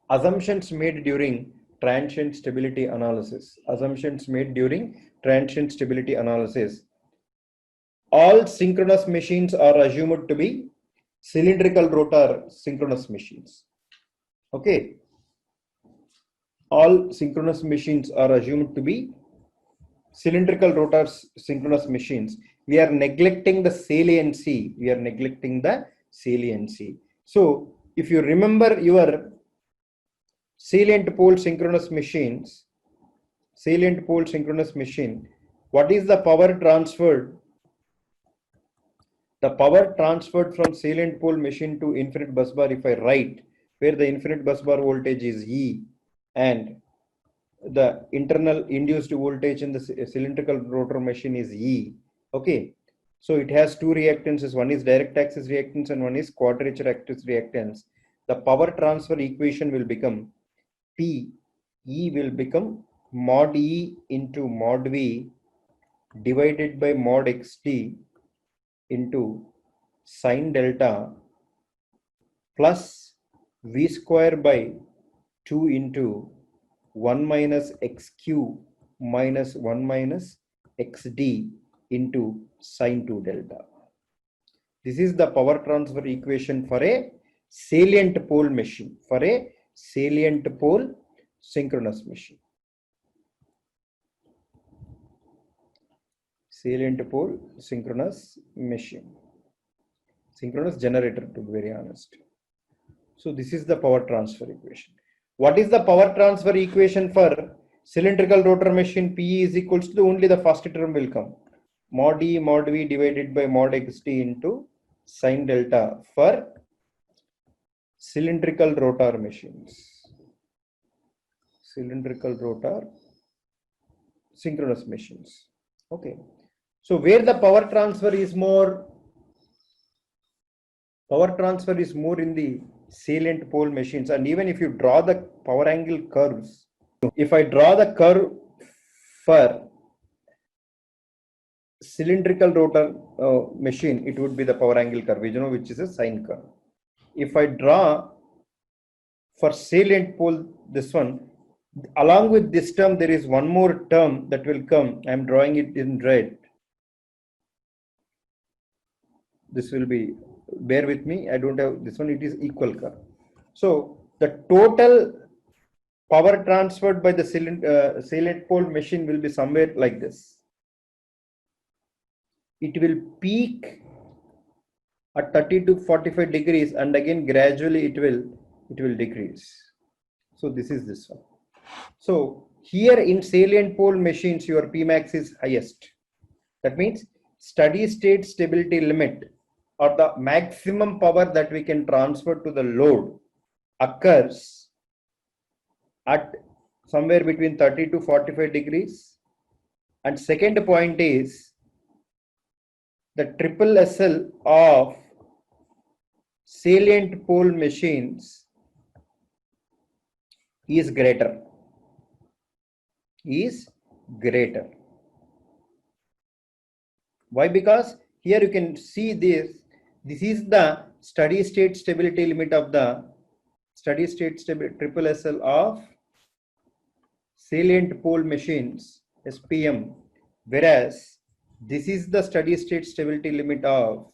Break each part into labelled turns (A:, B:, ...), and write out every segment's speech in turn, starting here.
A: Assumptions made during transient stability analysis. Assumptions made during transient stability analysis. All synchronous machines are assumed to be cylindrical rotor synchronous machines. Okay. All synchronous machines are assumed to be cylindrical rotor synchronous machines. We are neglecting the saliency. We are neglecting the saliency. So if you remember your salient pole synchronous machines, salient pole synchronous machine, what is the power transferred? The power transferred from salient pole machine to infinite bus bar, if I write, where the infinite bus bar voltage is E and the internal induced voltage in the cylindrical rotor machine is E. Okay. So it has two reactances. One is direct axis reactance and one is quadrature axis reactance. The power transfer equation will become P. E will become mod E into mod V divided by mod XT into sine delta plus V square by 2 into 1 minus XQ minus 1 minus XD into sine 2 delta. This is the power transfer equation for a salient pole machine, for a salient pole synchronous machine. Salient pole synchronous machine. Synchronous generator, to be very honest. So this is the power transfer equation. What is the power transfer equation for cylindrical rotor machine? P is equals to only the first term will come. Mod E mod V divided by mod XT into sine delta for cylindrical rotor machines. Cylindrical rotor synchronous machines. Okay. So where the power transfer is more? Power transfer is more in the salient pole machines. And even if you draw the power angle curves, if I draw the curve for cylindrical rotor machine, it would be the power angle curve, which is a sine curve. If I draw for salient pole, this one, along with this term, there is one more term that will come. I am drawing it in red. This will be, bear with me, I don't have this one, it is equal curve. So the total power transferred by the salient pole machine will be somewhere like this. It will peak at 30 to 45 degrees and again gradually it will decrease. So this is this one. So here in salient pole machines, your Pmax is highest. That means steady state stability limit or the maximum power that we can transfer to the load occurs at somewhere between 30 to 45 degrees. And second point is the triple SL of salient pole machines is greater. Why? Because here you can see this is the steady state stability limit of the steady state triple SL of salient pole machines, SPM, whereas this is the steady state stability limit of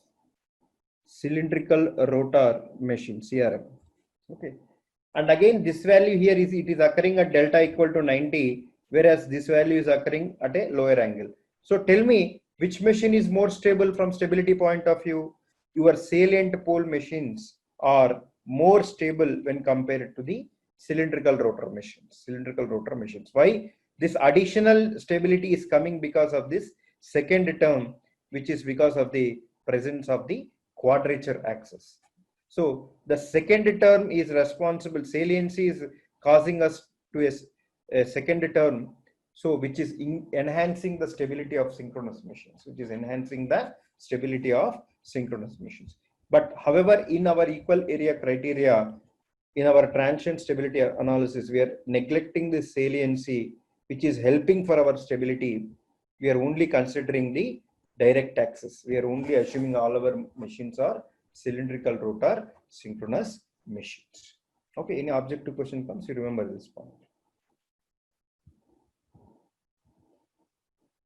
A: cylindrical rotor machine, CRM. Okay. And again, this value here is, it is occurring at delta equal to 90, whereas this value is occurring at a lower angle. So tell me, which machine is more stable from stability point of view? Your salient pole machines are more stable when compared to the cylindrical rotor machines. Why? This additional stability is coming because of this second term, which is because of the presence of the quadrature axis. So the second term is responsible, saliency is causing us to a second term, so which is enhancing the stability of synchronous machines, But however, in our equal area criteria, in our transient stability analysis, we are neglecting the saliency, which is helping for our stability. We are only considering the direct axis. We are only assuming all our machines are cylindrical rotor synchronous machines. Okay, any objective question comes, you remember this point.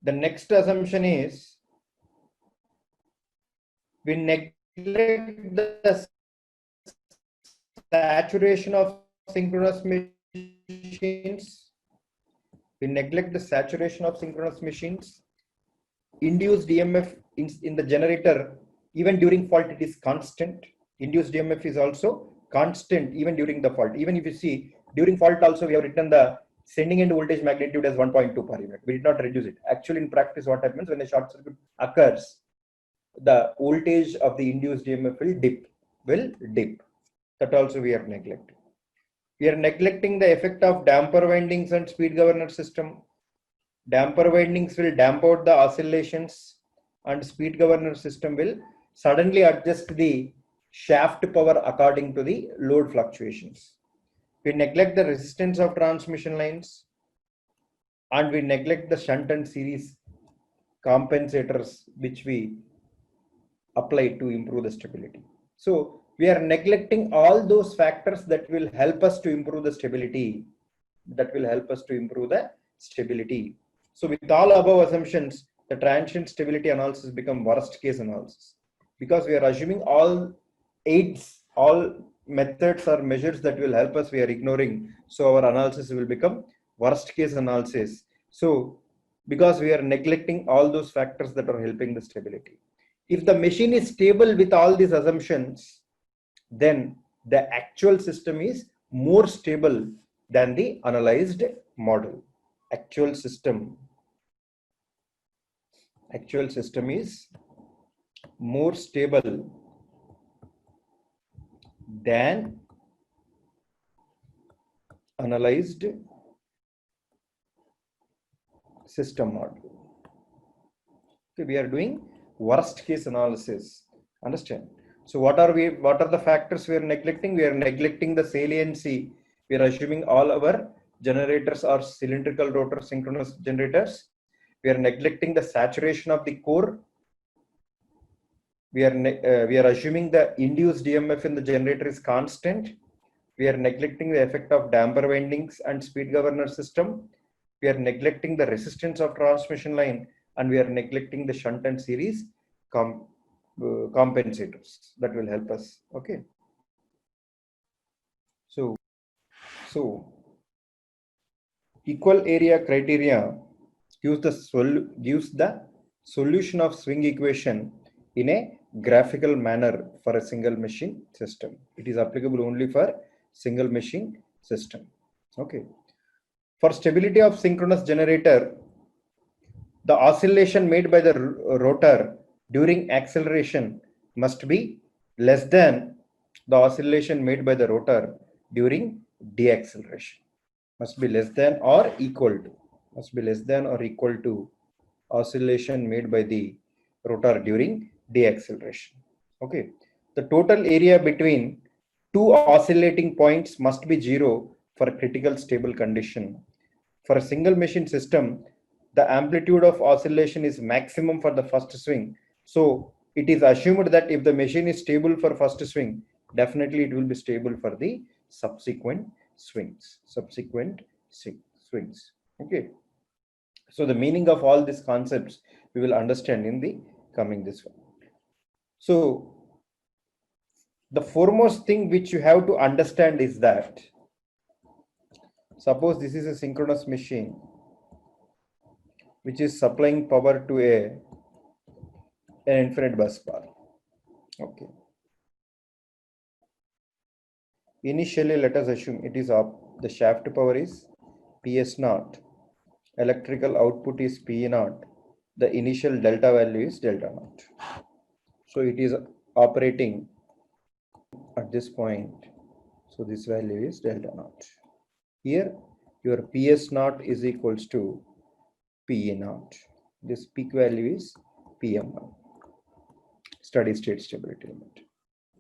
A: The next assumption is we neglect the saturation of synchronous machines. We neglect the saturation of synchronous machines. Induced EMF in the generator, even during fault, it is constant. Induced EMF is also constant even during the fault. Even if you see during fault also, we have written the sending end voltage magnitude as 1.2 per unit. We did not reduce it. Actually, in practice, what happens when a short circuit occurs, the voltage of the induced EMF will dip. That also we are neglecting. We are neglecting the effect of damper windings and speed governor system. Damper windings will damp out the oscillations and speed governor system will suddenly adjust the shaft power according to the load fluctuations. We neglect the resistance of transmission lines and we neglect the shunt and series compensators which we apply to improve the stability. So we are neglecting all those factors that will help us to improve the stability. So with all above assumptions, the transient stability analysis become worst case analysis because we are assuming all aids, all methods or measures that will help us, we are ignoring. So our analysis will become worst case analysis. So because we are neglecting all those factors that are helping the stability. If the machine is stable with all these assumptions, then the actual system is more stable than the analyzed model. Actual system is more stable than analyzed system model. Okay, we are doing worst case analysis. Understand? So what are the factors we are neglecting? We are neglecting the saliency. We are assuming all our generators are cylindrical rotor synchronous generators. We are neglecting the saturation of the core. We are assuming the induced EMF in the generator is constant. We are neglecting the effect of damper windings and speed governor system. We are neglecting the resistance of transmission line, and we are neglecting the shunt and series compensators that will help us. Okay. So equal area criteria gives the solution of swing equation in a graphical manner for a single machine system. It is applicable only for single machine system. Okay. For stability of synchronous generator, the oscillation made by the rotor during acceleration must be less than the oscillation made by the rotor during deacceleration. Must be less than or equal to oscillation made by the rotor during deacceleration. Okay. The total area between two oscillating points must be 0 for critical stable condition. For a single machine system, the amplitude of oscillation is maximum for the first swing. So it is assumed that if the machine is stable for first swing, definitely it will be stable for the subsequent swings. Okay. So the meaning of all these concepts we will understand in the coming this one. So the foremost thing which you have to understand is that suppose this is a synchronous machine which is supplying power to an infinite bus bar. Okay. Initially, let us assume it is up. The shaft power is PS0. Electrical output is PE0. The initial delta value is delta naught. So it is operating at this point. So this value is delta naught. Here, your PS0 is equals to PE0. This peak value is PM1. Steady state stability limit.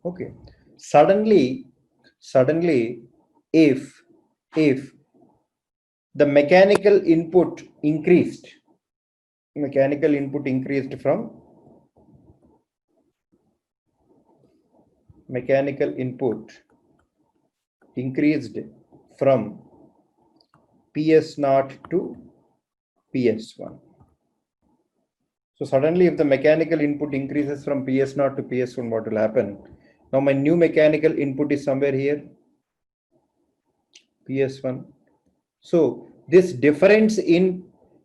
A: Okay. Suddenly, if the mechanical input increased from increased from PS0 to PS1. So suddenly if the mechanical input increases from PS0 to PS1, what will happen? Now my new mechanical input is somewhere here, PS1. So this difference in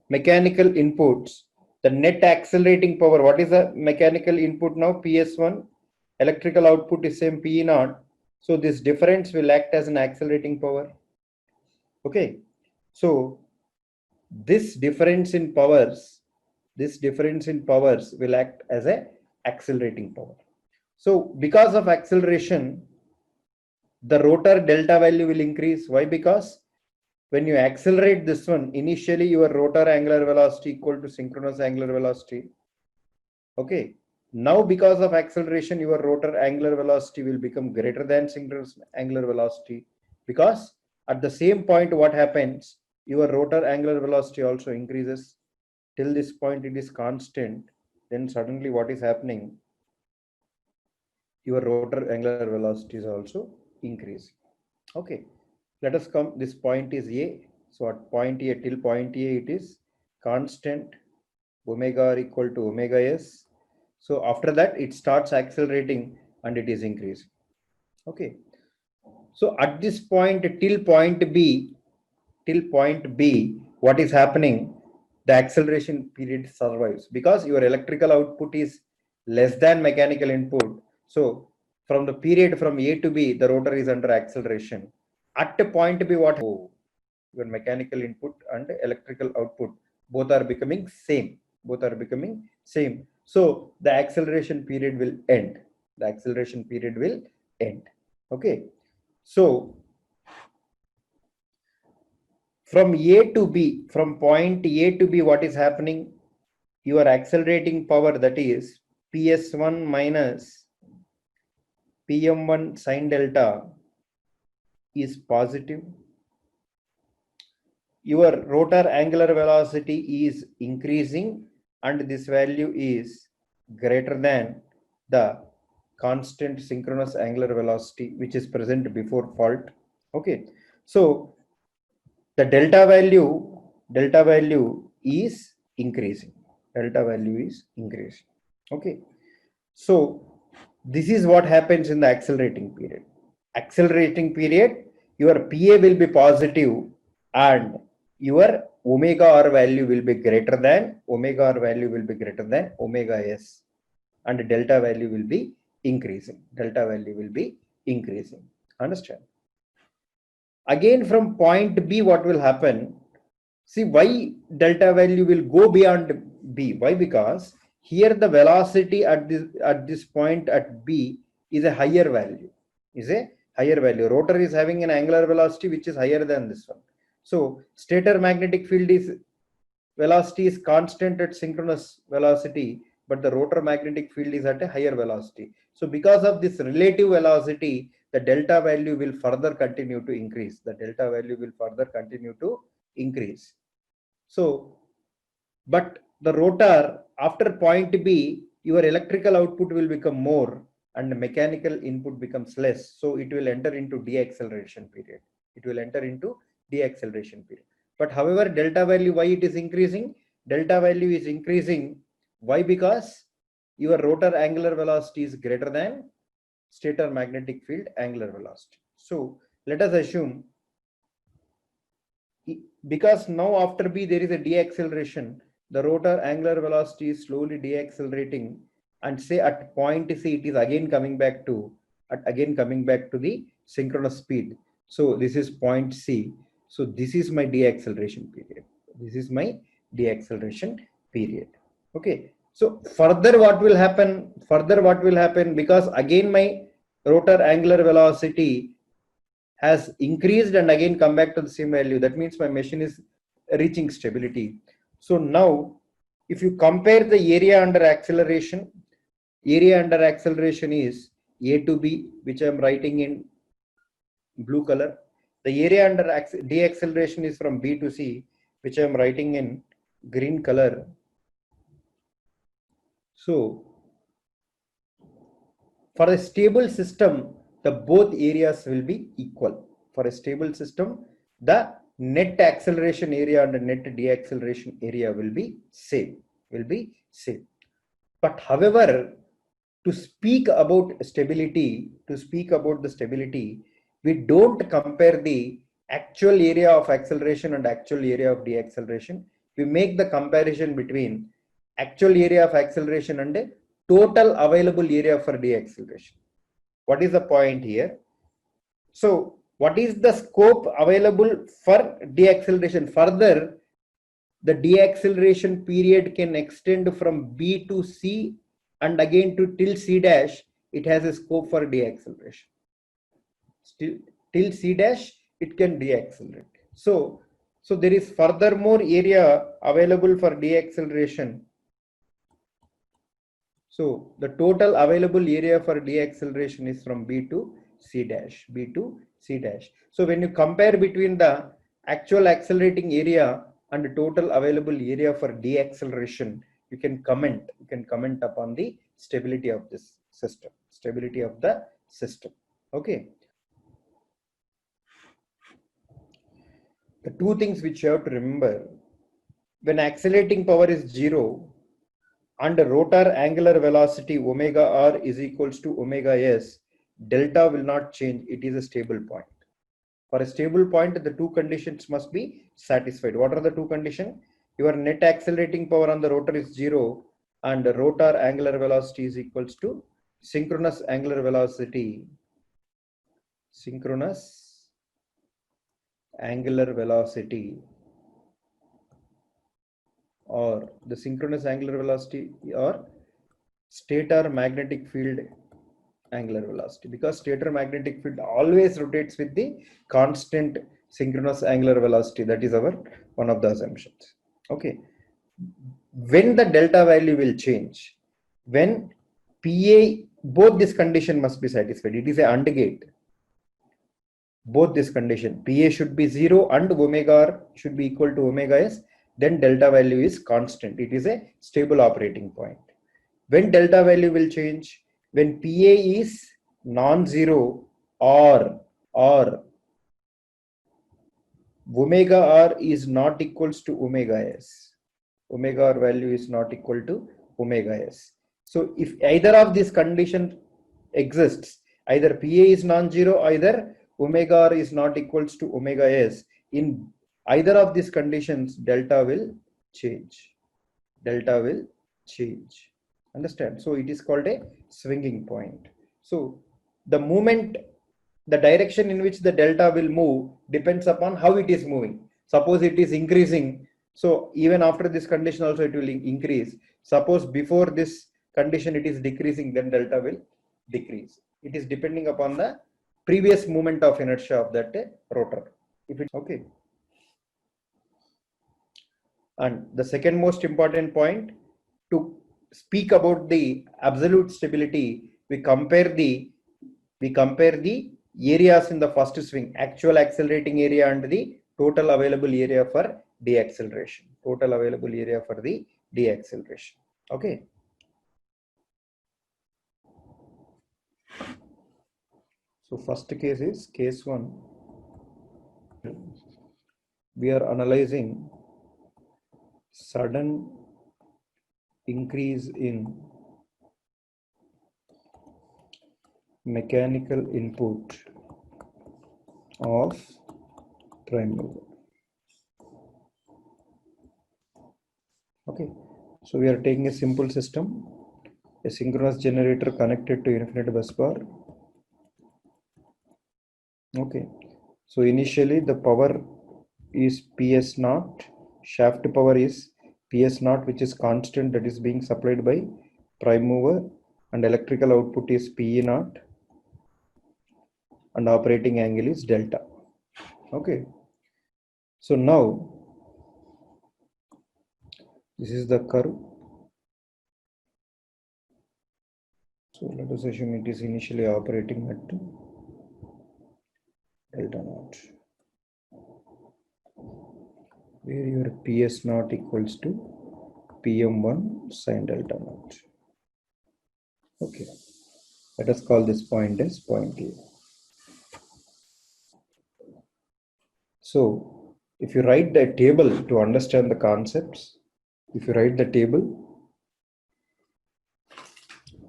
A: mechanical inputs, the net accelerating power, what is the mechanical input now? PS1, electrical output is same P0. So this difference will act as an accelerating power. Okay. So this difference in powers will act as a accelerating power. So because of acceleration, the rotor delta value will increase. Why? Because when you accelerate this one, initially your rotor angular velocity equal to synchronous angular velocity. Okay. Now because of acceleration, your rotor angular velocity will become greater than synchronous angular velocity, because at the same point what happens, your rotor angular velocity also increases. Till this point it is constant, then suddenly what is happening, your rotor angular velocity is also increasing. Okay, let us come, this point is A. So at point A, till point A it is constant omega r equal to omega s. So after that it starts accelerating and it is increasing. Okay, so at this point till point B, what is happening? The acceleration period survives because your electrical output is less than mechanical input. So from the period from A to B, the rotor is under acceleration. At the point B, what? Oh, your mechanical input and electrical output both are becoming same. So the acceleration period will end. Okay. So from A to B, from point A to B, what is happening? Your accelerating power, that is PS1 minus PM1 sine delta, is positive. Your rotor angular velocity is increasing and this value is greater than the constant synchronous angular velocity which is present before fault. Okay, so the delta value is increasing. Okay, so this is what happens in the accelerating period. Your PA will be positive and your omega r value will be greater than omega s, and delta value will be increasing. Understand? Again from point B, what will happen? See why delta value will go beyond B. Why? Because here the velocity at this point at B is a higher value. Rotor is having an angular velocity which is higher than this one. So stator magnetic field velocity is constant at synchronous velocity, but the rotor magnetic field is at a higher velocity. So because of this relative velocity, the delta value will further continue to increase. So, but the rotor after point B, your electrical output will become more and the mechanical input becomes less. So it will enter into deacceleration period. But however, delta value, why it is increasing? Delta value is increasing. Why? Because your rotor angular velocity is greater than stator magnetic field angular velocity. So let us assume, because now after B there is a deacceleration, the rotor angular velocity is slowly deaccelerating, and say at point C it is again coming back to the synchronous speed. So this is point C. So this is my deacceleration period. Okay. So further what will happen? Because again my rotor angular velocity has increased and again come back to the same value. That means my machine is reaching stability. So now if you compare the area under acceleration is A to B, which I am writing in blue color. The area under deacceleration is from B to C, which I am writing in green color. So for a stable system, the both areas will be equal. For a stable system, the net acceleration area and the net deacceleration area will be same. But however, to speak about stability, we don't compare the actual area of acceleration and actual area of deacceleration. We make the comparison between actual area of acceleration and total available area for deacceleration. What is the point here? So what is the scope available for deacceleration? Further, the deacceleration period can extend from B to C and again to till C dash. It has a scope for deacceleration. Still till C dash, it can deaccelerate. So there is furthermore area available for deacceleration. So the total available area for deacceleration is from B to C dash, So when you compare between the actual accelerating area and the total available area for deacceleration, you can comment upon the stability of this system, Okay. The two things which you have to remember: when accelerating power is 0 and rotor angular velocity omega r is equals to omega s, delta will not change. It is a stable point. For a stable point, the two conditions must be satisfied. What are the two conditions? Your net accelerating power on the rotor is 0 and the rotor angular velocity is equals to synchronous angular velocity or the synchronous angular velocity or stator magnetic field angular velocity, because stator magnetic field always rotates with the constant synchronous angular velocity. That is our one of the assumptions. Okay. When the delta value will change, when PA, both this condition must be satisfied. It is a AND gate. Both this condition, PA should be 0 and omega r should be equal to omega s, then delta value is constant. It is a stable operating point. When delta value will change, when PA is non-zero or omega r is not equals to omega s. Omega r value is not equal to omega s. So if either of these conditions exists, either PA is non-zero, either omega r is not equals to omega s, in either of these conditions, delta will change. Understand? So it is called a swinging point. So the direction in which the delta will move depends upon how it is moving. Suppose it is increasing, so even after this condition also it will increase. Suppose before this condition it is decreasing, then delta will decrease. It is depending upon the previous movement of inertia of that rotor. If it's okay. And the second most important point, to speak about the absolute stability, we compare the areas in the first swing, actual accelerating area and the total available area for deacceleration. Okay. So first case is case 1. We are analyzing sudden increase in mechanical input of prime mover. Okay, so we are taking a simple system, a synchronous generator connected to infinite bus bar. Okay, so initially the power is PS naught, shaft power is PS naught, which is constant, that is being supplied by prime mover, and electrical output is PE naught, and operating angle is delta. Okay, so now this is the curve. So let us assume it is initially operating at delta naught, where your PS naught equals to PM1 sine delta naught. Okay, let us call this point as point A. So if you write the table to understand the concepts, if you write the table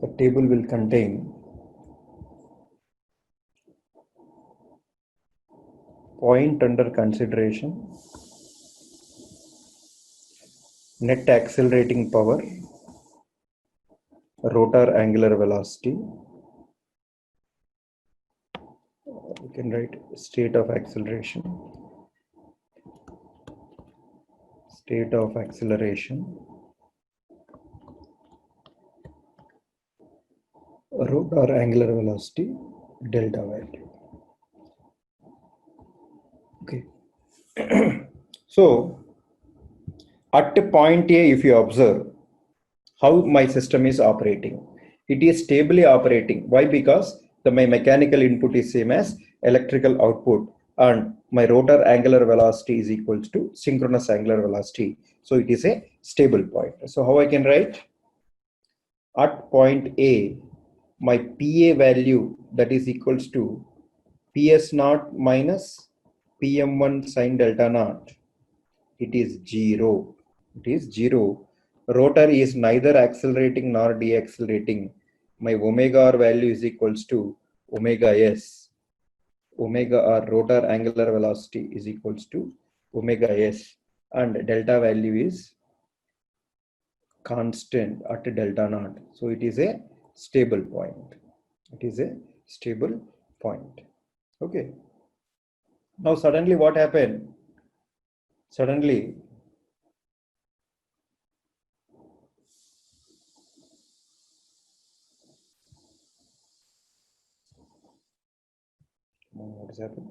A: will contain point under consideration, net accelerating power, rotor angular velocity. We can write state of acceleration, rotor angular velocity, delta value. Okay. So at point A, if you observe how my system is operating, it is stably operating. Why? Because my mechanical input is same as electrical output, and my rotor angular velocity is equal to synchronous angular velocity. So it is a stable point. So how I can write? At point A, my PA value, that is equals to PS naught minus PM1 sine delta naught. It is 0. It is 0. Rotor is neither accelerating nor deaccelerating. My omega r value is equals to omega s. Omega r, rotor angular velocity, is equals to omega s, and delta value is constant at delta naught. So it is a stable point. It is a stable point. Okay. Now suddenly what happened? Suddenly what has happened?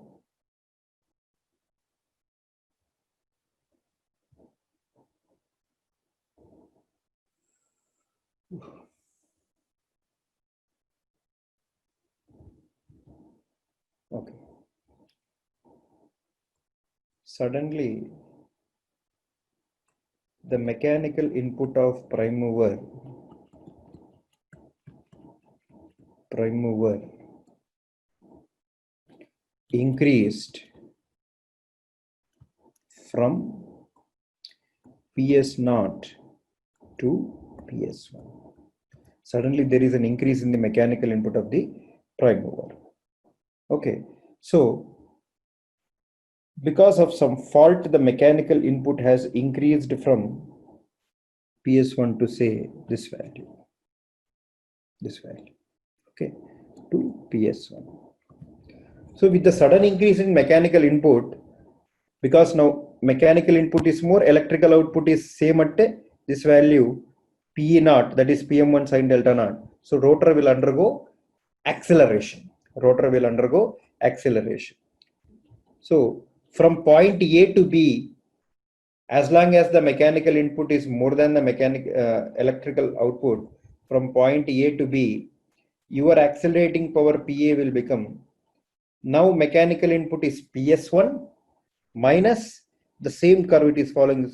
A: Okay. Suddenly the mechanical input of prime mover increased from PS naught to PS1. Suddenly there is an increase in the mechanical input of the prime mover. Okay, so because of some fault, the mechanical input has increased from PS1 to say this value, okay, to PS1. So with the sudden increase in mechanical input, because now mechanical input is more, electrical output is same at this value, P naught, that is PM1 sine delta naught. So rotor will undergo acceleration. So from point A to B, as long as the mechanical input is more than the electrical output, from point A to B, your accelerating power PA will become, now mechanical input is PS1 minus the same curve it is following,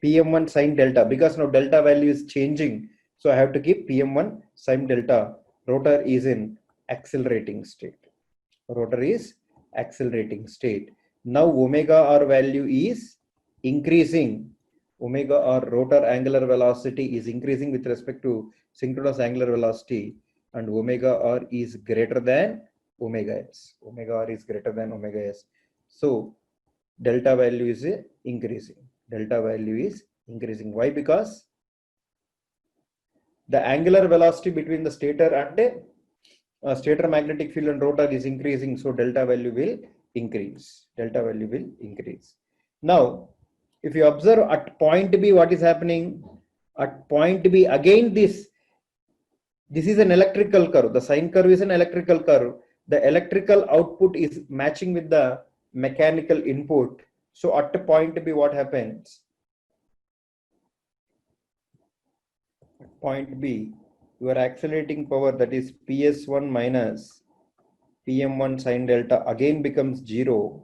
A: PM1 sine delta, because now delta value is changing. So I have to keep PM1 sine delta. Rotor is in accelerating state. Now omega r value is increasing. Omega r, rotor angular velocity, is increasing with respect to synchronous angular velocity, and omega r is greater than omega s. So delta value is increasing. Why? Because the angular velocity between the stator and stator magnetic field and rotor is increasing, so delta value will increase. Now if you observe at point B, what is happening? At point B, again this is an electrical curve. The sine curve is an electrical curve. The electrical output is matching with the mechanical input. So at point B, what happens? Point B, your accelerating power, that is PS1 minus PM1 sine delta, again becomes 0.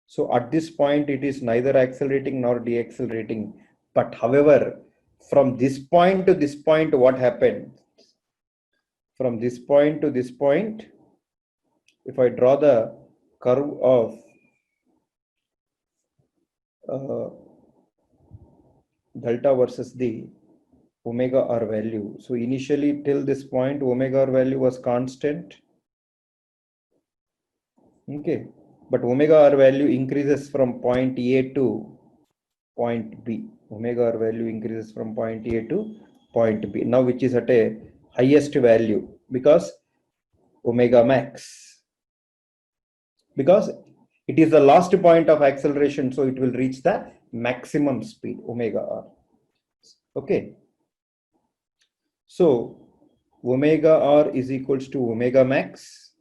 A: So at this point, it is neither accelerating nor deaccelerating. But however, from this point to this point, what happened? From this point to this point, if I draw the curve of uh, delta versus the omega r value. So initially till this point, omega r value was constant. Okay, but omega r value increases from point A to point B. Omega r value increases from point A to point B. Now, which is at a highest value because omega max. Because it is the last point of acceleration, so it will reach the maximum speed, omega r. Okay. So, omega r is equals to omega max.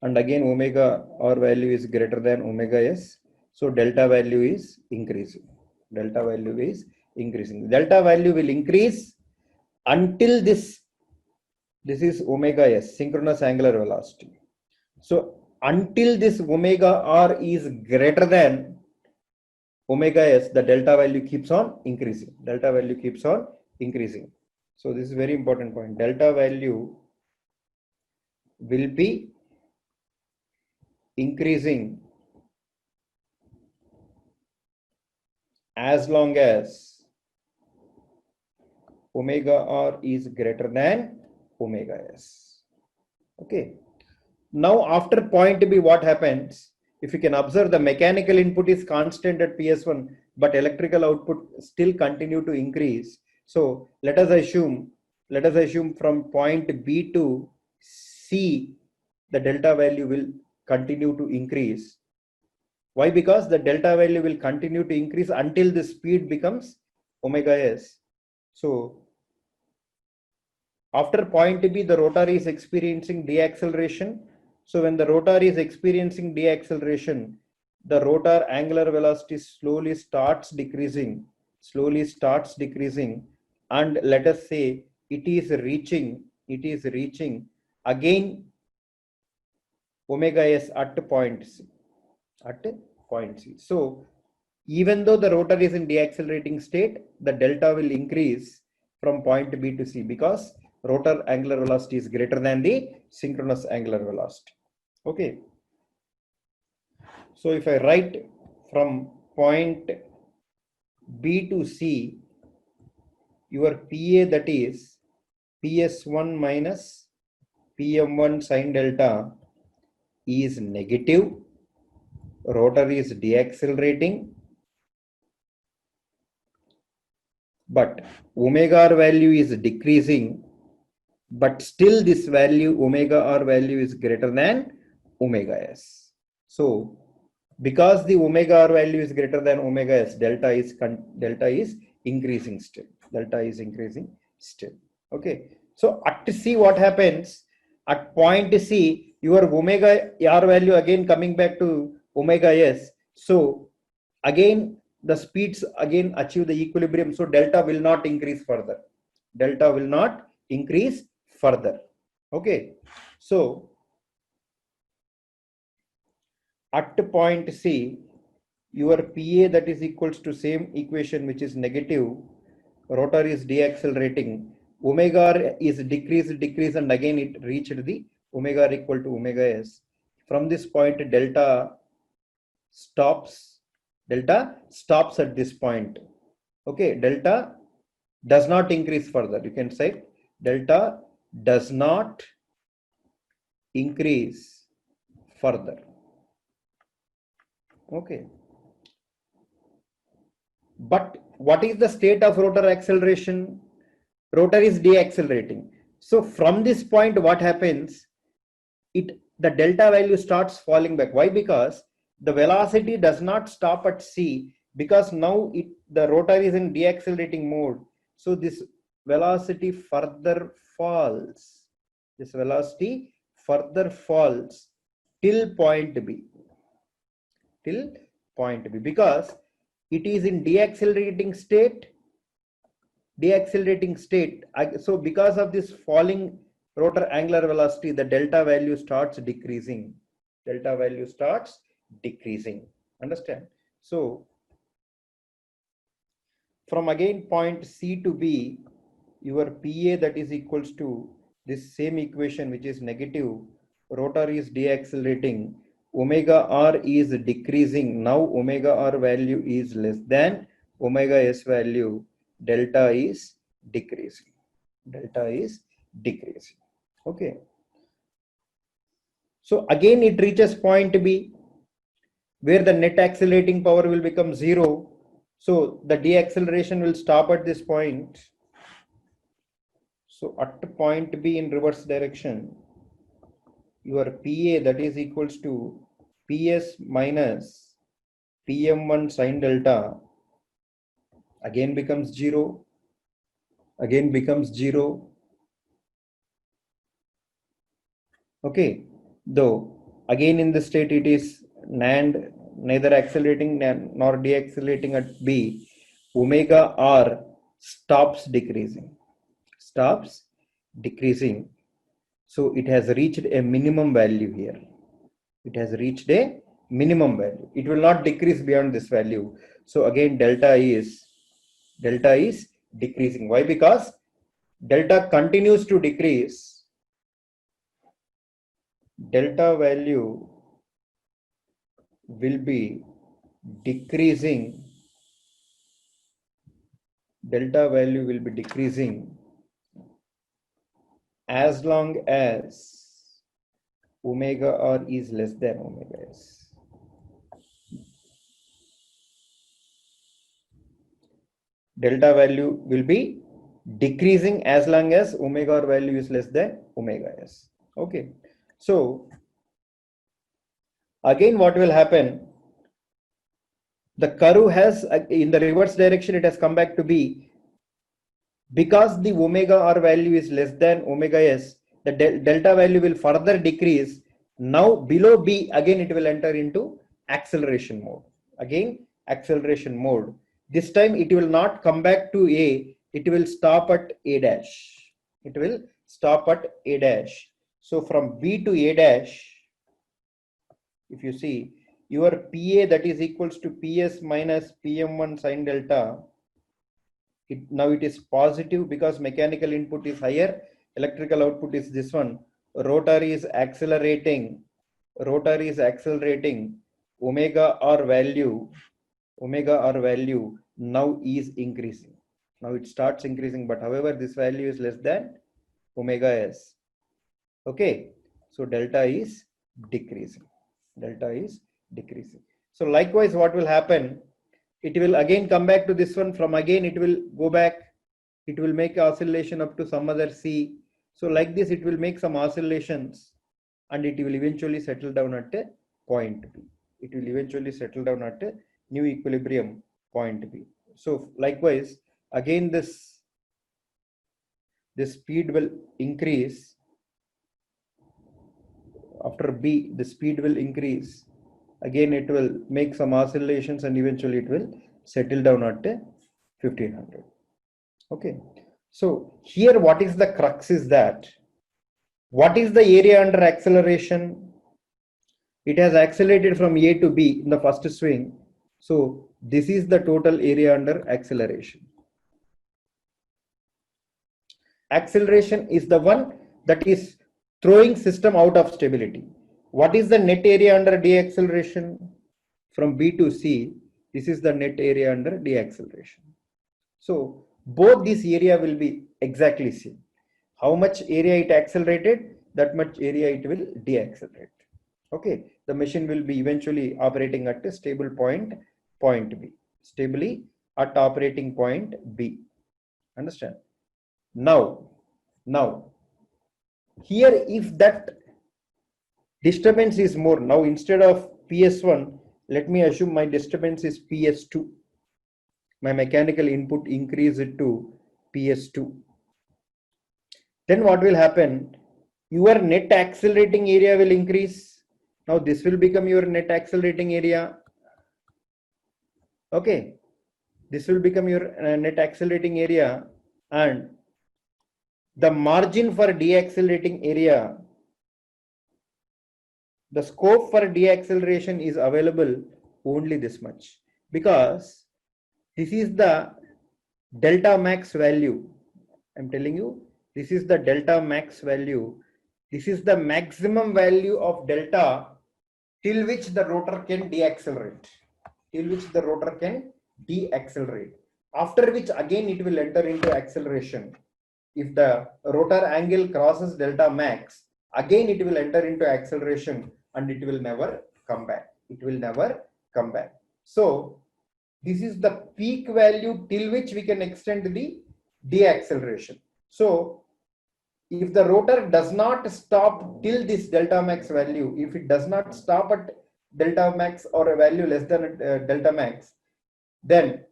A: And again, omega r value is greater than omega s. So, delta value is increasing. Delta value is increasing. Delta value will increase until this is omega s, synchronous angular velocity. So, until this omega r is greater than omega s, the delta value keeps on increasing. Delta value keeps on increasing. So this is very important point. Delta value will be increasing as long as omega r is greater than omega s. Okay. Now after point B, what happens? If you can observe, the mechanical input is constant at PS1, but electrical output still continue to increase. So let us assume from point B to C, the delta value will continue to increase. Why? Because the delta value will continue to increase until the speed becomes omega s. So after point B, the rotor is experiencing deceleration. So when the rotor is experiencing deceleration, the rotor angular velocity slowly starts decreasing, and let us say it is reaching again omega s at point C. So even though the rotor is in deaccelerating state, the delta will increase from point B to C because rotor angular velocity is greater than the synchronous angular velocity. Okay. So if I write from point B to C, your PA, that is PS1 minus PM1 sine delta, is negative. Rotor is deaccelerating, but omega r value is decreasing, but still this value omega r value is greater than omega s. So because the omega r value is greater than omega s, delta is increasing still. Okay. So at C, what happens? At point C, your omega r value again coming back to omega s. So again the speeds again achieve the equilibrium. So delta will not increase further. Okay. So at point C, your PA, that is equals to same equation, which is negative. Rotor is deaccelerating. Omega r is decrease, and again it reached the omega r equal to omega s. From this point, delta stops at this point. Okay, delta does not increase further. You can say delta does not increase further. Okay. But what is the state of rotor acceleration? Rotor is deaccelerating. So from this point, what happens? The delta value starts falling back. Why? Because the velocity does not stop at C, because now the rotor is in deaccelerating mode. So this velocity further falls. Till point B. Because it is in deaccelerating state. So because of this falling rotor angular velocity, the delta value starts decreasing. Understand? So from again point C to B, your PA, that is equals to this same equation, which is negative. Rotor is deaccelerating. omega r is decreasing. Now omega r value is less than omega s value. Delta is decreasing. Delta is decreasing. Okay. So again it reaches point B where the net accelerating power will become 0. So the deacceleration will stop at this point. So at point B in reverse direction, your PA, that is equals to PS minus PM1 sine delta, again becomes 0, again becomes 0. Okay, though again in this state it is NAND, neither accelerating nor deaccelerating at B, omega r stops decreasing. So it has reached a minimum value here. It has reached a minimum value. It will not decrease beyond this value. So again delta is decreasing. Why? Because delta continues to decrease. Delta value will be decreasing. Delta value will be decreasing as long as omega r is less than omega s. Delta value will be decreasing as long as omega r value is less than omega s. Okay. So again what will happen? The curve has, in the reverse direction, it has come back to B. Because the omega r value is less than omega s, the delta value will further decrease. Now below B, again it will enter into acceleration mode. Again acceleration mode. This time it will not come back to A, it will stop at A dash. It will stop at A dash. So from B to A dash, if you see, your PA, that is equals to PS minus PM1 sine delta, now it is positive because mechanical input is higher, electrical output is this one. Rotor is accelerating, omega r value now is increasing. Now it starts increasing, but however this value is less than omega s. Okay, so delta is decreasing. So likewise what will happen? It will again come back to this one. From again it will go back, it will make oscillation up to some other C. So like this it will make some oscillations and it will eventually settle down at a point B. It will eventually settle down at a new equilibrium point B. So likewise again this speed will increase. After B, the speed will increase. Again it will make some oscillations and eventually it will settle down at 1500. Okay, so here what is the crux is that, what is the area under acceleration? It has accelerated from A to B in the first swing. So this is the total area under acceleration. Acceleration is the one that is throwing system out of stability. What is the net area under deacceleration? From B to C, this is the net area under deacceleration. So both this area will be exactly same. How much area it accelerated, that much area it will deaccelerate. Okay, the machine will be eventually operating at a stable point B. Stably at operating point B. Understand? Now here if that disturbance is more, now instead of PS1, let me assume my disturbance is PS2. My mechanical input increase it to PS2. Then what will happen? Your net accelerating area will increase. Now this will become your net accelerating area. Okay, this will become your net accelerating area, and the margin for deaccelerating area, the scope for deacceleration is available only this much, because this is the delta max value. I'm telling you, this is the delta max value. This is the maximum value of delta till which the rotor can deaccelerate. Till which the rotor can deaccelerate. After which again it will enter into acceleration. If the rotor angle crosses delta max, again it will enter into acceleration and it will never come back. It will never come back. So this is the peak value till which we can extend the deacceleration. So if the rotor does not stop till this delta max value, if it does not stop at delta max or a value less than delta max, then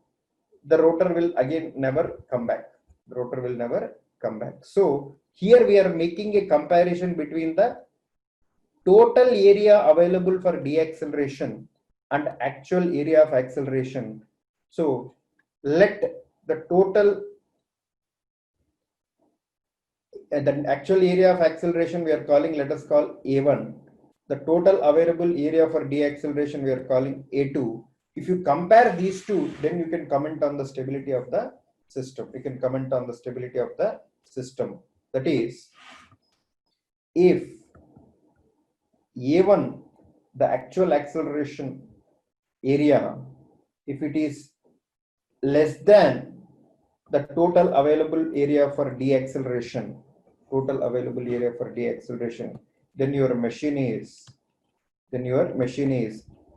A: the rotor will again never come back. The rotor will never come back. So here we are making a comparison between the total area available for deacceleration and actual area of acceleration. So let the total the actual area of acceleration we are calling, let us call A1. The total available area for deacceleration we are calling A2. If you compare these two, then you can comment on the stability of the system. You can comment on the stability of the system. That is, if A1, the actual acceleration area, if it is less than the total available area for deacceleration, then your machine is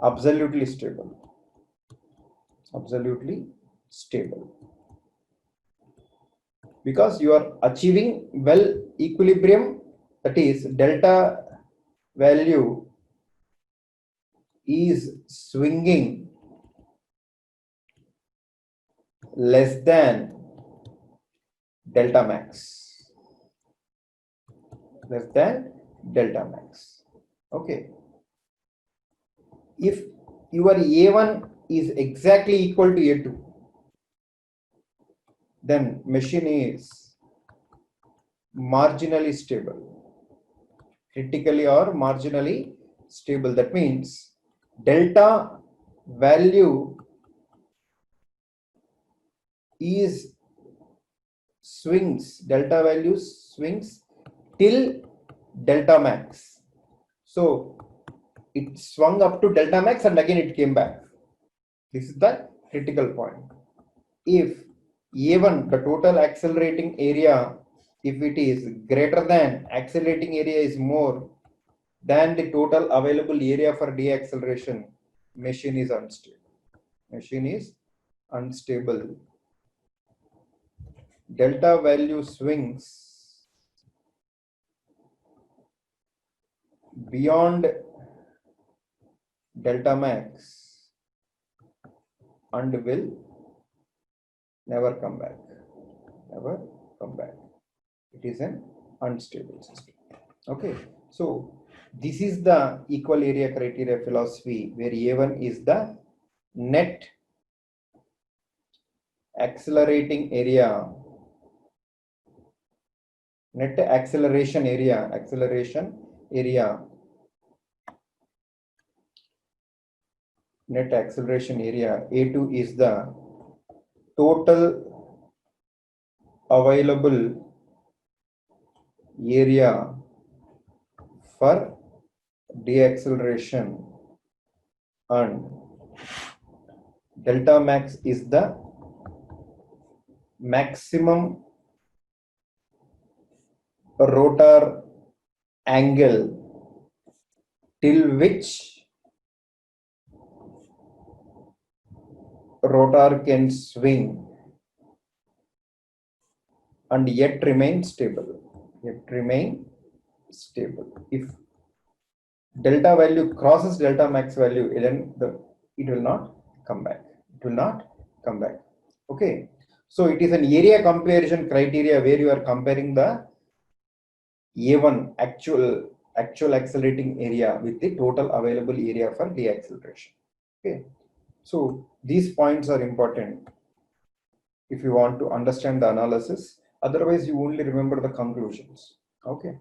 A: absolutely stable. Absolutely stable. Because you are achieving well equilibrium, that is delta value is swinging less than delta max. Less than delta max. Okay. If your A1 is exactly equal to A2, then machine is marginally stable. Critically or marginally stable. That means delta value is delta value swings till delta max. So it swung up to delta max and again it came back. This is the critical point. If A1, the total accelerating area, if it is greater than, accelerating area is more than the total available area for deacceleration, machine is unstable. Machine is unstable. Delta value swings beyond delta max and will never come back. Never come back. It is an unstable system. Okay. So this is the equal area criteria philosophy, where A1 is the net accelerating area, net acceleration area, net acceleration area. A2 is the total available area for deacceleration, and delta max is the maximum rotor angle till which rotor can swing and yet remain stable. If delta value crosses delta max value, then it will not come back. Okay. So it is an area comparison criteria where you are comparing the A1 actual accelerating area with the total available area for deacceleration. Okay. So these points are important if you want to understand the analysis. Otherwise, you only remember the conclusions. Okay.